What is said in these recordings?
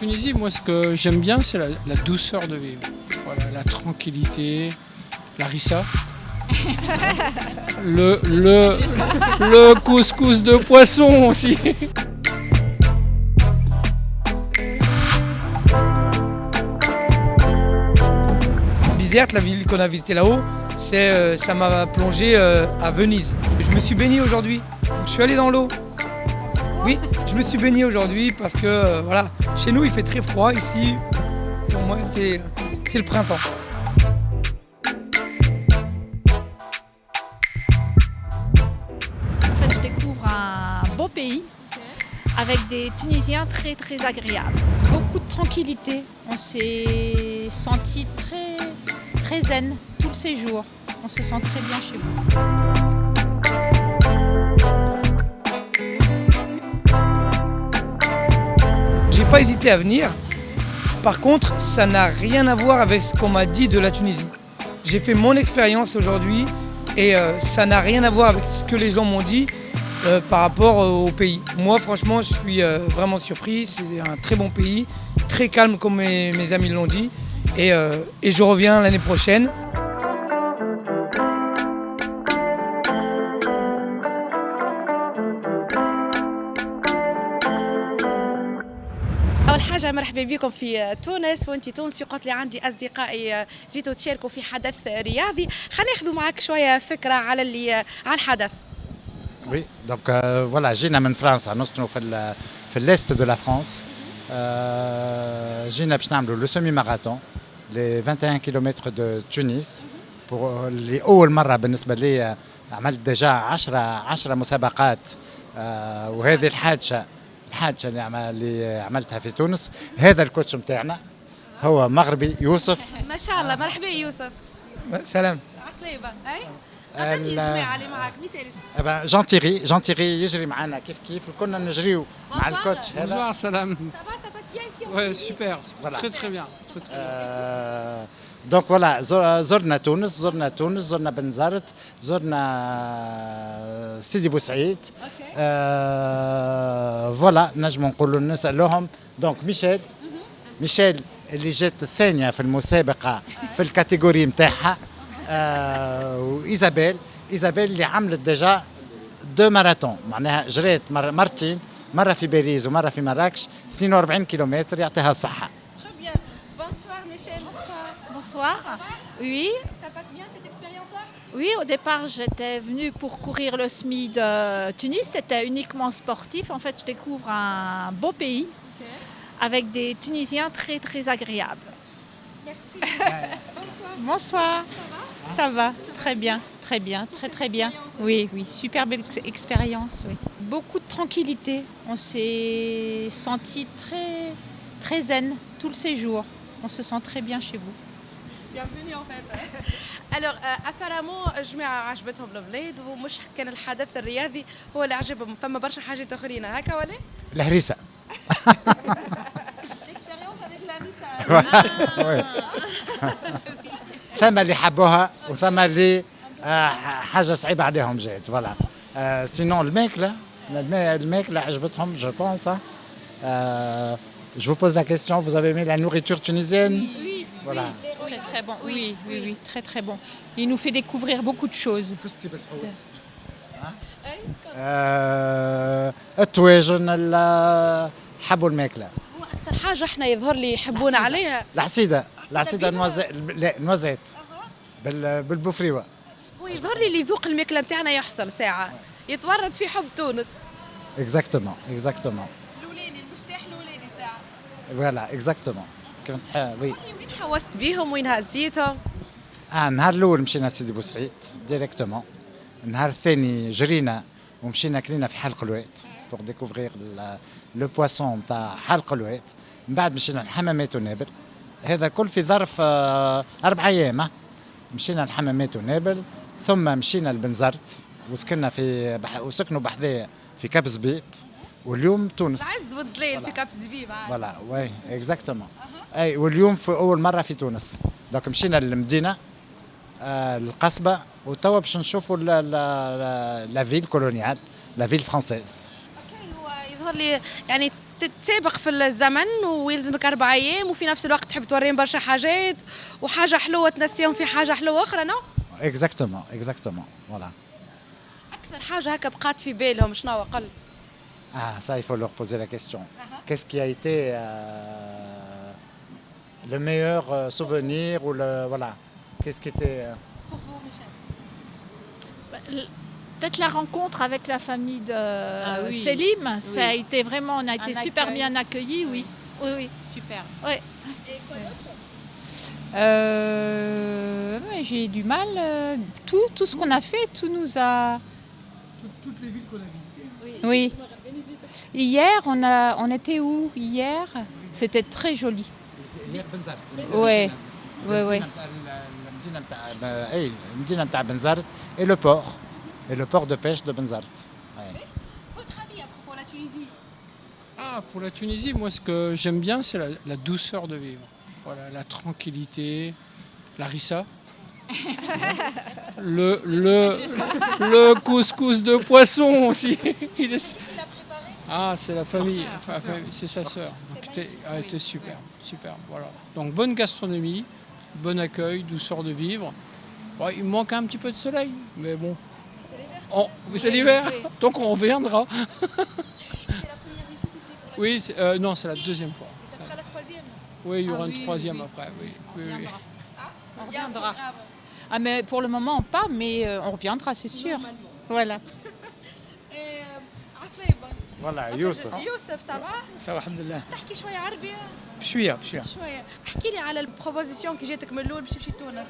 Tunisie, moi, ce que j'aime bien, c'est la douceur de vivre. Voilà, la tranquillité, la rissa. Le couscous de poisson aussi. Bizerte, la ville qu'on a visitée là-haut, ça m'a plongé à Venise. Je me suis baigné aujourd'hui, donc je suis allé dans l'eau. Oui, je me suis baigné aujourd'hui parce que voilà, chez nous il fait très froid ici. Pour moi c'est le printemps. En fait, je découvre un beau pays avec des Tunisiens très très agréables. Beaucoup de tranquillité. On s'est senti très zen tout le séjour. On se sent très bien chez vous. J'ai pas hésité à venir. Par contre, ça n'a rien à voir avec ce qu'on m'a dit de la Tunisie. J'ai fait mon expérience aujourd'hui et ça n'a rien à voir avec ce que les gens m'ont dit par rapport au pays. Moi, franchement, je suis vraiment surpris. C'est un très bon pays, très calme comme mes amis l'ont dit. Et je reviens l'année prochaine. أول حاجة مرحبا بكم في تونس وأنت تونسي قلت لي عندي أصدقائي جيتوا تشاركوا في حدث رياضي خلينا ناخذوا معك شوية فكرة على الحدث. Oui, donc voilà, جينا من فرنسا نسكنوا في l'est de la France. جينا باش نعملوا لو سيمي ماراثون les 21 كيلومتر de Tunis. pour لأول مرة بالنسبة لي عملت ديجا 10 مسابقات وهذه الحادثة اللي عملتها في تونس. هذا الكوتش نتاعنا هو مغربي يوسف. ما شاء الله مرحبا يوسف. سلام. عسلامة. أي؟ أعطيني الجماعة اللي معك مثالي. جون تيري يجري معنا كيف كنا نجريو مع الكوتش هذا. Bonsoir, salam. Ça va, ça passe bien ici? Ouais, super, Voilà. très bien. Très, très bien. دونك فوالا زرنا تونس زرنا بنزرت زرنا سيدي بوسعيد. فوالا نجموا نقولوا نسألوهم. دونك ميشيل اللي جات الثانية في المسابقة في الكاتيجوري نتاعها. وإيزابيل اللي عملت ديجا 2 ماراثون معناها جريت مرتين مرة في باريس ومرة في مراكش 42 كيلومتر يعطيها الصحة. Très bien. Bonsoir Michel. Bonsoir. Oui. Ça passe bien cette expérience-là? Oui, au départ, j'étais venue pour courir le SMI de Tunis. C'était uniquement sportif. En fait, je découvre un beau pays avec des Tunisiens très très agréables. Merci. Bonsoir. Ça va très bien, très bien. Oui, super belle expérience. Oui. Beaucoup de tranquillité. On s'est senti très zen tout le séjour. On se sent très bien chez vous. Bienvenue en fait. Alors apparemment جماعة عجبتهم البلاد ومش كان الحدث الرياضي هو اللي عجبهم فما برشا حاجات أخرين هكا ولا؟ الهريسة. L'expérience avec la Nissa. ثم اللي حبوها وثم اللي حاجة صعيبة عليهم جات. فوالا. سينون الماكلة عجبتهم je pense. Je vous pose la question, vous avez aimé la nourriture tunisienne? Oui, voilà. très bon. Oui, très bon. Il nous fait découvrir beaucoup de choses. التواجن حبوا الماكلة. هو أكثر حاجة إحنا يظهر لي يحبون عليها العسيدة نوازيت بالبوفريوة. هو يظهر لي اللي يذوق الماكلة نتاعنا يحصل ساعة يتورط في حب تونس. Exactement. الأولاني المفتاح الأولاني ساعة. Voilà, exactement. Oui. وين حوست بيهم وين هزيتهم؟ النهار الأول مشينا سيدي بوسعيد ديريكتومون. النهار الثاني جرينا ومشينا كلينا في حلق الواد pour découvrir le poisson نتاع حلق الواد. من بعد مشينا لحمامات ونابل. هذا كل في ظرف 4 أيام. مشينا لحمامات ونابل ثم مشينا لبنزرت وسكنوا بحذايا في كاب زبيب. واليوم تونس. العز والضليل في كاب زبيب. فوالا وي اكزاكتومون. اي واليوم في اول مره في تونس. دونك مشينا للمدينه القصبه وتوا باش نشوفوا لا فيل كولونيال لا فيل فرانسيز. اوكي هو يظهر لي يعني تتسابق في الزمن ويلزمك 4 أيام وفي نفس الوقت تحب توريهم برشا حاجات وحاجة حلوة تنسيهم في حاجة حلوة أخرى نو؟ Exactement, voilà. أكثر حاجة هكا بقات في بالهم شنو قل؟ Ah, ça, il faut leur poser la question. Qu'est-ce qui a été le meilleur souvenir ou le voilà. Qu'est-ce qui était Pour vous, Michel. Peut-être la rencontre avec la famille de oui. Selim, ça a Oui. été vraiment, on a été super accueil. bien accueillis, oui. Oui. Super. Ouais. Et quoi d'autre? Mais j'ai du mal. Tout ce qu'on a fait, tout nous a. Toutes les villes qu'on a visitées. Oui. Hier, on était où hier? C'était très joli. Ouais. المدينة نتاع بنزرت et le port de pêche de Benzart. Ouais. Votre avis à propos de la Tunisie? Ah, pour la Tunisie, moi, ce que j'aime bien, c'est la douceur de vivre. Voilà, la tranquillité, la rissa. le couscous de poisson aussi. Ah, c'est la famille, c'est sa sœur. Donc, elle était super, super. Voilà. Donc, bonne gastronomie, bon accueil, douceur de vivre. Bon, il manque un petit peu de soleil, mais bon. C'est l'hiver, donc on reviendra. C'est la première visite ici pour la Oui, non, c'est la deuxième fois. Et ça sera la troisième? Oui, il y aura Ah une oui, troisième oui. après. Oui, oui, oui. On Il y a un reviendra. programme. Ah, mais pour le moment, pas, mais on reviendra, c'est sûr. Normalement. Voilà. Et عسلامة. Voilà, Youssef. يوسف سافا؟ Ça va, alhamdulillah. تحكي شوية عربي؟ بشوية. شوية. احكي لي على البروبوزيسيون كي جاتك من الأول باش تمشي تونس.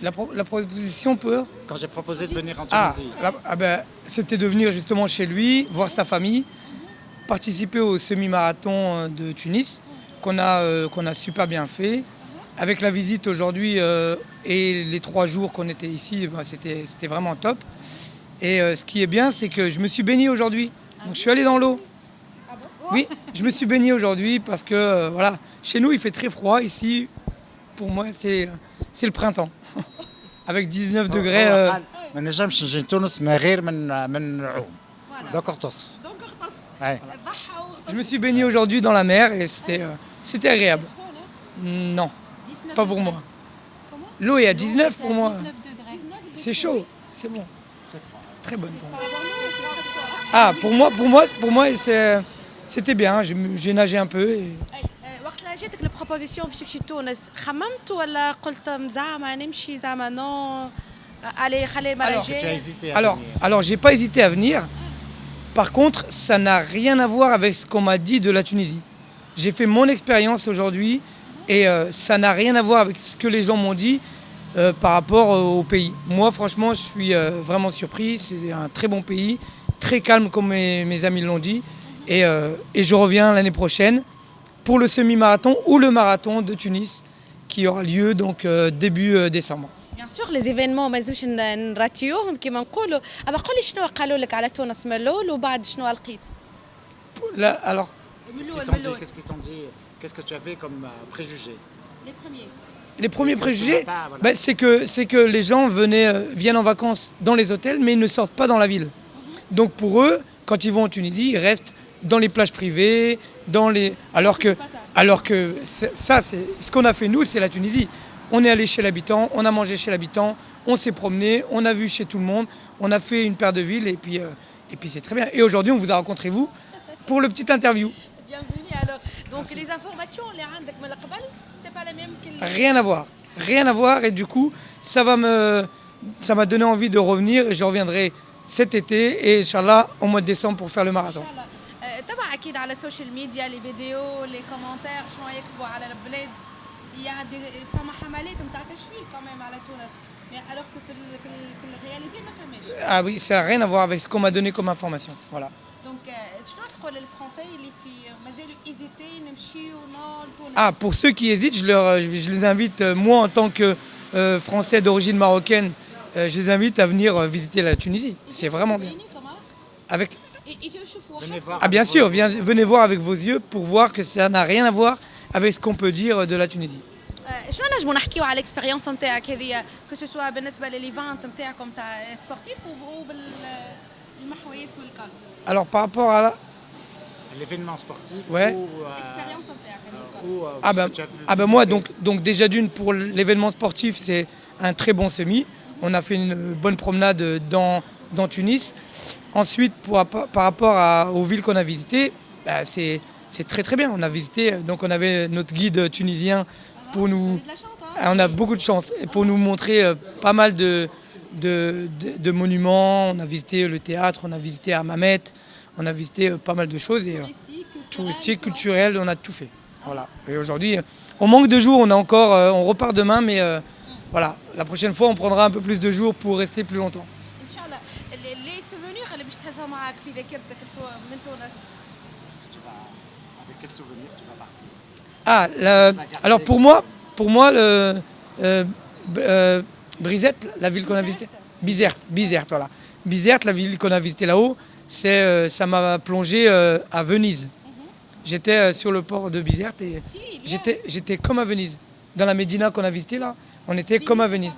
La proposition peut... Quand j'ai proposé de venir en Ah, Tunisie. c'était de venir justement chez lui, voir sa famille, participer au semi-marathon de Tunis, qu'on a super bien fait. Avec la visite aujourd'hui et les 3 jours qu'on était ici, c'était vraiment top. Et ce qui est bien, c'est que je me suis baigné aujourd'hui. Donc je suis allé dans l'eau. Ah bon? Oui, je me suis baigné aujourd'hui parce que voilà, chez nous il fait très froid. Ici, pour moi, c'est le printemps. Avec 19 degrés. ما نجمش نجي تونس من غير من نعوم. Voilà. دوك اغطس. دونك اغطس. Ouais. ضحى واغطس. Je me suis baigné aujourd'hui dans la mer et c'était agréable. Non, pas pour moi. Comment? L'eau est à 19 pour moi. 19 degrés. C'est chaud, c'est bon. Très bonne pour moi. Par rapport à nous, c'est très froid. Ah, pour moi c'était bien. J'ai nagé un peu. Et... وقت اللي جاتك البروبوزيسيون باش تمشي تونس خممت ولا قلت زعما نمشي زعما نو علي خلي المره Alors, Tu as الجايه؟ hésité à Alors, venir. alors j'ai pas hésité à venir. Par contre, ça n'a rien à voir avec ce qu'on m'a dit de la Tunisie. J'ai fait mon expérience aujourd'hui et ça n'a rien à voir avec ce que les gens m'ont dit par rapport au pays. Moi, franchement, je suis vraiment surpris. C'est un très bon pays, très calme comme mes amis l'ont dit. Et je reviens l'année prochaine pour le semi-marathon ou le marathon de Tunis qui aura lieu donc début décembre. بيان سور لي زيفينمون ما لازمش نراتيوهم كيما نقولوا. اما قولي شنو قالوا لك على تونس من الاول وبعد شنو لقيت؟ Là, alors, من Qu'est-ce الاول qu'ils من t'ont dit الاول. Qu'est-ce qu'ils t'ont dit Qu'est-ce que tu avais comme préjugés? لي بروميير. les premiers préjugés, Voilà. bah, c'est que les gens viennent en vacances dans les hôtels, mais ils ne sortent pas dans la ville. Donc pour eux, quand ils vont en Tunisie, ils restent dans les plages privées, alors que ça, c'est ce qu'on a fait nous, c'est la Tunisie. On est allé chez l'habitant, on a mangé chez l'habitant, on s'est promené, on a vu chez tout le monde, on a fait une paire de villes et puis c'est très bien. Et aujourd'hui, on vous a rencontré vous pour le petit interview. Bienvenue alors. Donc les informations اللي عندك من قبل c'est pas la même que Rien à voir et du coup, ça m'a donné envie de revenir et je reviendrai cet été et Inch'Allah au mois de décembre pour faire le marathon. ان شاء الله. تبع اكيد على السوشيال ميديا لي فيديو لي كومنتير شنو يكتبوا على البلاد. يعني فما حملات نتاع تشويه كمان على تونس. Mais alors que في الرياليتي ما فهمش. Ah oui, ça n'a rien à voir avec ce qu'on m'a donné comme information. Voilà. دونك شنو تقول للفرنسي اللي في مازالوا ايزيتي نمشيو نو لتونس؟ Ah, pour ceux qui hésitent, je les invite, moi en tant que Français d'origine marocaine, je les invite à venir visiter la Tunisie. C'est vraiment bien. Avec... يجوا يشوفوا. Venez voir. Ah bien sûr, venez voir avec vos yeux pour voir que ça n'a rien à voir avec ce qu'on peut dire de la Tunisie. شنو نجموا نحكيو على الاكسبيريونس نتاعك هذه كو سوا بالنسبه لليفانت نتاعكم تاع سبورتيف وبالمحويس والكالو. Alors par rapport à la... L'événement sportif Ouais. Expérience en terre. Ah ben moi, donc déjà d'une, pour l'événement sportif, c'est un très bon semi. On a fait une bonne promenade dans Tunis. Ensuite, par rapport aux villes qu'on a visitées, bah, c'est très très bien. On a visité, donc on avait notre guide tunisien pour nous... De la chance, On a beaucoup de chance et pour nous montrer pas mal de monuments. On a visité le théâtre, on a visité Hammamet, on a visité pas mal de choses. Et, touristique, culturel, on a tout fait. Voilà. Et aujourd'hui, on manque de jours, on repart demain, mais voilà, la prochaine fois, on prendra un peu plus de jours pour rester plus longtemps. Inch'Allah. Les souvenirs اللي باش تهزهم معاك في ذاكرتك من تونس. Avec quel souvenir tu vas partir? Alors pour moi Brizet, la ville qu'on a visitée, Bizerte, voilà. Bizerte, la ville qu'on a visitée là-haut, ça m'a plongé à Venise. J'étais sur le port de Bizerte et j'étais comme à Venise. Dans la Médina qu'on a visitée là, on était comme à Venise.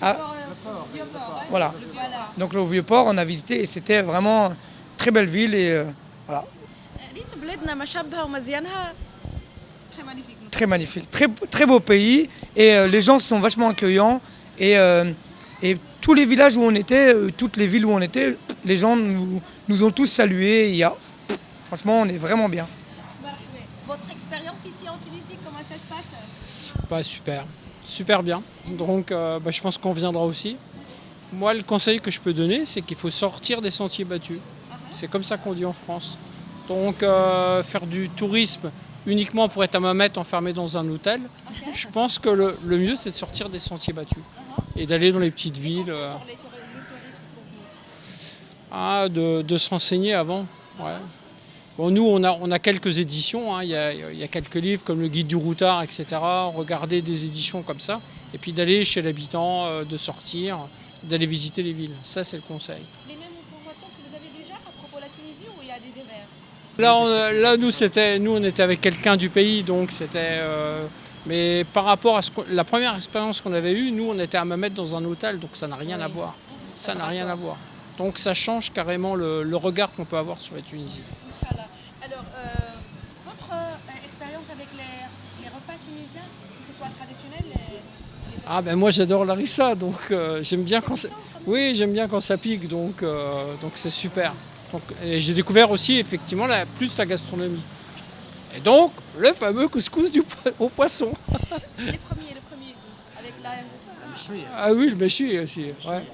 Ah, voilà. Donc le vieux port, on a visité et c'était vraiment une très belle ville et voilà. ريت بلادنا مشابها ومزيانها. Très magnifique. Très magnifique, très beau pays et les gens sont vachement accueillants et tous les villages où on était, toutes les villes où on était, les gens nous ont tous salués. Franchement, on est vraiment bien. Votre expérience ici en Tunisie, comment ça se passe? Bah, super bien. Donc je pense qu'on viendra aussi. Moi, le conseil que je peux donner, c'est qu'il faut sortir des sentiers battus. C'est comme ça qu'on dit en France. Donc faire du tourisme uniquement pour être à Hammamet enfermé dans un hôtel, je pense que le mieux c'est de sortir des sentiers battus et d'aller dans les petites villes, de se renseigner avant. Ouais. Bon, nous on a quelques éditions, hein. Il y a quelques livres comme le guide du routard, etc. Regardez des éditions comme ça et puis d'aller chez l'habitant, de sortir, d'aller visiter les villes. Ça c'est le conseil. Les mêmes informations que vous avez déjà à propos de la Tunisie ou il y a des démers? Là, nous, on était avec quelqu'un du pays, donc c'était. Mais par rapport à la première expérience qu'on avait eue, nous, on était à Hammamet dans un hôtel, donc ça n'a rien à voir. Ça n'a rien à voir. Donc ça change carrément le regard qu'on peut avoir sur la Tunisie. Inch'Allah. Alors, votre expérience avec les repas tunisiens, que ce soit traditionnel, Ah ben moi, j'adore l'arissa, donc j'aime bien quand ça. Oui, j'aime bien quand ça pique, donc c'est super. Donc, j'ai découvert aussi effectivement plus la gastronomie. Et donc, le fameux couscous au poisson. Les premiers, avec la... Ah oui, le méchoui aussi. Ouais.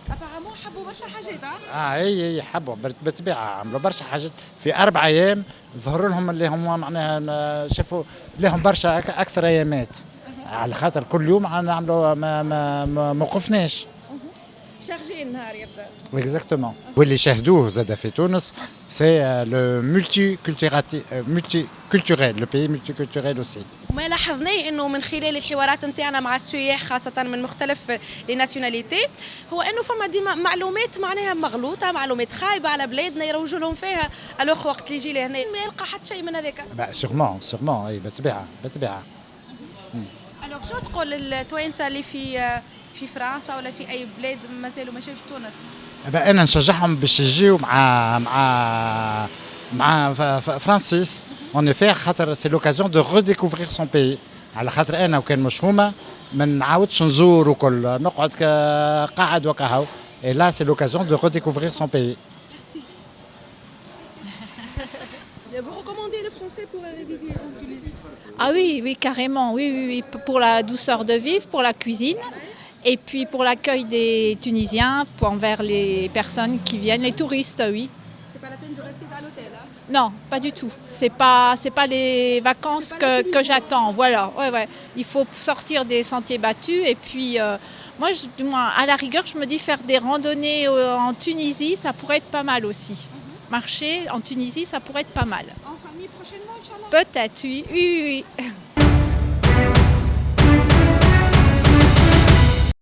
Apparemment, حبوا برشا حاجات. هي حبوا بالطبيعه عملوا برشا حاجات في 4 ايام ظهروا لهم اللي هم معناها شافوا لهم برشا اكثر ايامات على خاطر كل يوم نعملوا ما وقفناش. شارجي النهار يبدا. Exactement. واللي شاهدوه زاد في تونس c'est le multiculturel, le pays multiculturel aussi. ما لاحظناه انه من خلال الحوارات نتاعنا مع السياح خاصه من مختلف لي ناسيوناليتي هو انه فما ديما معلومات معناها مغلوطه، معلومات خايبه على بلادنا يروجوا لهم فيها، الوغ وقت اللي يجي لهنا ما يلقى حتى شيء من هذاك. sûrement اي بالطبيعه. الوغ شنو تقول للتوانسه اللي في فرنسا ولا في اي بلاد مازالوا ما شافوش تونس؟ انا نشجعهم باش يجيو مع فرانسيس اون افي خاطر سي لوكازيون دو ريديكوفرير سون بيي على خاطر انا وكان مش هما ما نعاودش نزور وكل نقعد قاعد وكهو اي لا سي لوكازيون دو ريديكوفرير سون بيي. Vous recommandez le français pour visiter en Tunisie? Ah oui, carrément, oui, pour la douceur de vivre, pour la cuisine, et puis pour l'accueil des Tunisiens, envers les personnes qui viennent, les touristes, oui. C'est pas la peine de rester dans l'hôtel, hein? Non, pas du tout. C'est pas les vacances que j'attends. Voilà, ouais. Il faut sortir des sentiers battus et puis moi, à la rigueur, je me dis faire des randonnées en Tunisie, ça pourrait être pas mal aussi. Marcher en Tunisie, ça pourrait être pas mal. En famille prochainement, Inch'Allah? Peut-être, oui.